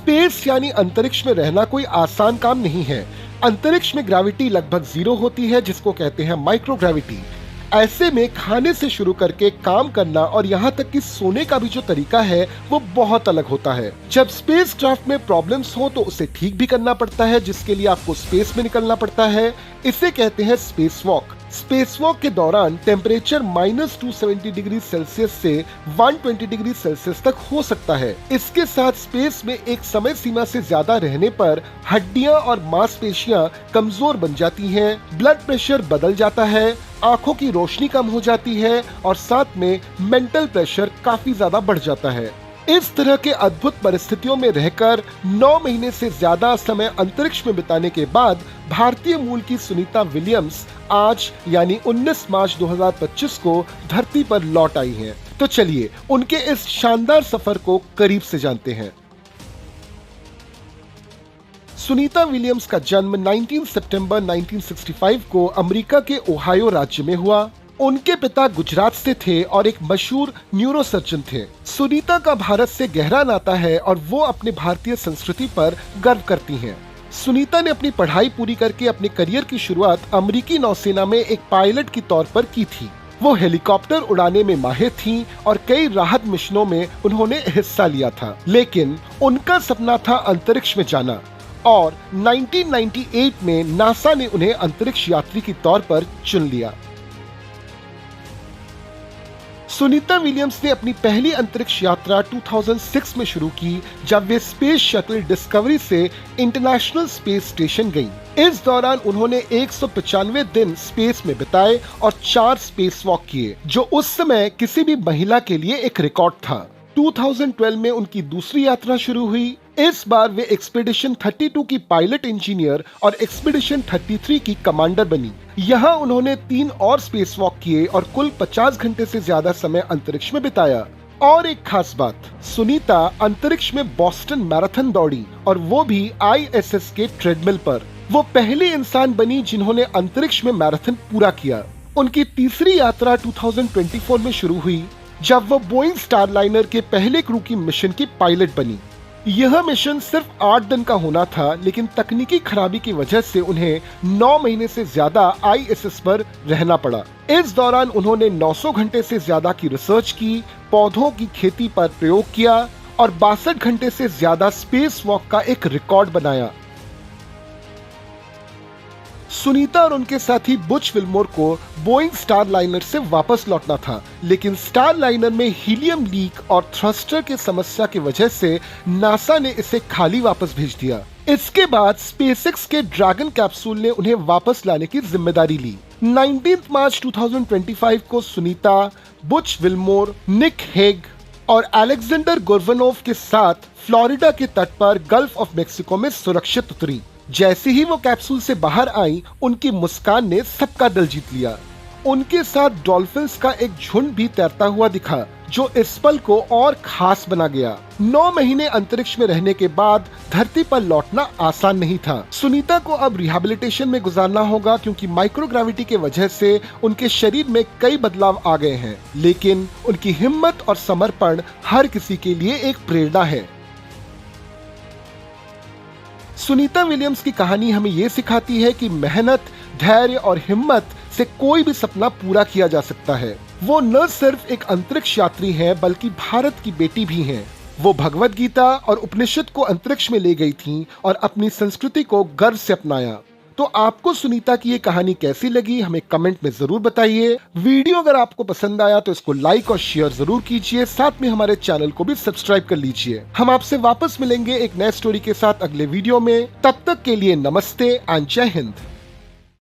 Space यानी अंतरिक्ष में रहना कोई आसान काम नहीं है। अंतरिक्ष में ग्रेविटी लगभग 0 होती है, जिसको कहते हैं माइक्रोग्रेविटी। ऐसे में खाने से शुरू करके काम करना और यहाँ तक कि सोने का भी जो तरीका है वो बहुत अलग होता है। जब स्पेसक्राफ्ट में प्रॉब्लम्स हो तो उसे ठीक भी करना पड़ता है, जिसके लिए आपको स्पेस में निकलना पड़ता है। इसे कहते हैं स्पेस वॉक। स्पेस वॉक के दौरान टेम्परेचर -270 डिग्री सेल्सियस से 120 डिग्री सेल्सियस तक हो सकता है। इसके साथ स्पेस में एक समय सीमा से ज्यादा रहने पर हड्डियां और मांसपेशियां कमजोर बन जाती हैं, ब्लड प्रेशर बदल जाता है, आंखों की रोशनी कम हो जाती है और साथ में मेंटल प्रेशर काफी ज्यादा बढ़ जाता है। इस तरह के अद्भुत परिस्थितियों में रहकर 9 महीने से ज्यादा समय अंतरिक्ष में बिताने के बाद भारतीय मूल की सुनीता विलियम्स आज यानी 19 मार्च 2025 को धरती पर लौट आई हैं। तो चलिए उनके इस शानदार सफर को करीब से जानते हैं। सुनीता विलियम्स का जन्म 19 सितंबर 1965 को अमेरिका के ओहायो राज्य में हुआ। उनके पिता गुजरात से थे और एक मशहूर न्यूरोसर्जन थे। सुनीता का भारत से गहरा नाता है और वो अपने भारतीय संस्कृति पर गर्व करती हैं। सुनीता ने अपनी पढ़ाई पूरी करके अपने करियर की शुरुआत अमेरिकी नौसेना में एक पायलट के तौर पर की थी। वो हेलीकॉप्टर उड़ाने में माहिर थीं और कई राहत मिशनों में उन्होंने हिस्सा लिया था। लेकिन उनका सपना था अंतरिक्ष में जाना और 1998 में नासा ने उन्हें अंतरिक्ष यात्री के तौर पर चुन लिया। सुनीता विलियम्स ने अपनी पहली अंतरिक्ष यात्रा 2006 में शुरू की, जब वे स्पेस शटल डिस्कवरी से इंटरनेशनल स्पेस स्टेशन गईं। इस दौरान उन्होंने 195 दिन स्पेस में बिताए और 4 स्पेस वॉक किए, जो उस समय किसी भी महिला के लिए एक रिकॉर्ड था। 2012 में उनकी दूसरी यात्रा शुरू हुई। इस बार वे एक्सपीडिशन 32 की पायलट इंजीनियर और एक्सपीडिशन 33 की कमांडर बनी। यहाँ उन्होंने 3 और स्पेस वॉक किए और कुल 50 घंटे से ज्यादा समय अंतरिक्ष में बिताया। और एक खास बात, सुनीता अंतरिक्ष में बोस्टन मैराथन दौड़ी और वो भी ISS के ट्रेडमिल पर। वो पहली इंसान बनी जिन्होंने अंतरिक्ष में मैराथन पूरा किया। उनकी तीसरी यात्रा 2024 में शुरू हुई, जब वो बोइंग स्टारलाइनर के पहले क्रू की मिशन की पायलट बनी। यह मिशन सिर्फ 8 दिन का होना था, लेकिन तकनीकी खराबी की वजह से उन्हें 9 महीने से ज्यादा ISS पर रहना पड़ा। इस दौरान उन्होंने 900 घंटे से ज्यादा की रिसर्च की, पौधों की खेती पर प्रयोग किया और 62 घंटे से ज्यादा स्पेस वॉक का एक रिकॉर्ड बनाया। सुनीता और उनके साथी बुच विल्मोर को बोइंग स्टारलाइनर से वापस लौटना था, लेकिन स्टारलाइनर में हीलियम लीक और थ्रस्टर की समस्या की वजह से नासा ने इसे खाली वापस भेज दिया। इसके बाद स्पेसएक्स के ड्रैगन कैप्सूल ने उन्हें वापस लाने की जिम्मेदारी ली। 19 मार्च 2025 को Sunita, Butch Wilmore, Nick Hague और अलेक्जेंडर गोर्बनोव के साथ फ्लोरिडा के तट पर गल्फ ऑफ मेक्सिको में सुरक्षित उतरी। जैसे ही वो कैप्सूल से बाहर आई, उनकी मुस्कान ने सबका दिल जीत लिया। उनके साथ डॉल्फिन्स का एक झुंड भी तैरता हुआ दिखा, जो इस पल को और खास बना गया। 9 महीने अंतरिक्ष में रहने के बाद धरती पर लौटना आसान नहीं था। सुनीता को अब रिहैबिलिटेशन में गुजारना होगा, क्योंकि माइक्रोग्रेविटी के वजह से उनके शरीर में कई बदलाव आ गए हैं। लेकिन उनकी हिम्मत और समर्पण हर किसी के लिए एक प्रेरणा है। सुनीता विलियम्स की कहानी हमें ये सिखाती है कि मेहनत, धैर्य और हिम्मत से कोई भी सपना पूरा किया जा सकता है। वो न सिर्फ एक अंतरिक्ष यात्री हैं, बल्कि भारत की बेटी भी हैं। वो भगवत गीता और उपनिषद को अंतरिक्ष में ले गई थीं और अपनी संस्कृति को गर्व से अपनाया। तो आपको सुनीता की ये कहानी कैसी लगी, हमें कमेंट में जरूर बताइए। वीडियो अगर आपको पसंद आया तो इसको लाइक और शेयर जरूर कीजिए। साथ में हमारे चैनल को भी सब्सक्राइब कर लीजिए। हम आपसे वापस मिलेंगे एक नए स्टोरी के साथ अगले वीडियो में। तब तक के लिए नमस्ते एंड जय हिंद।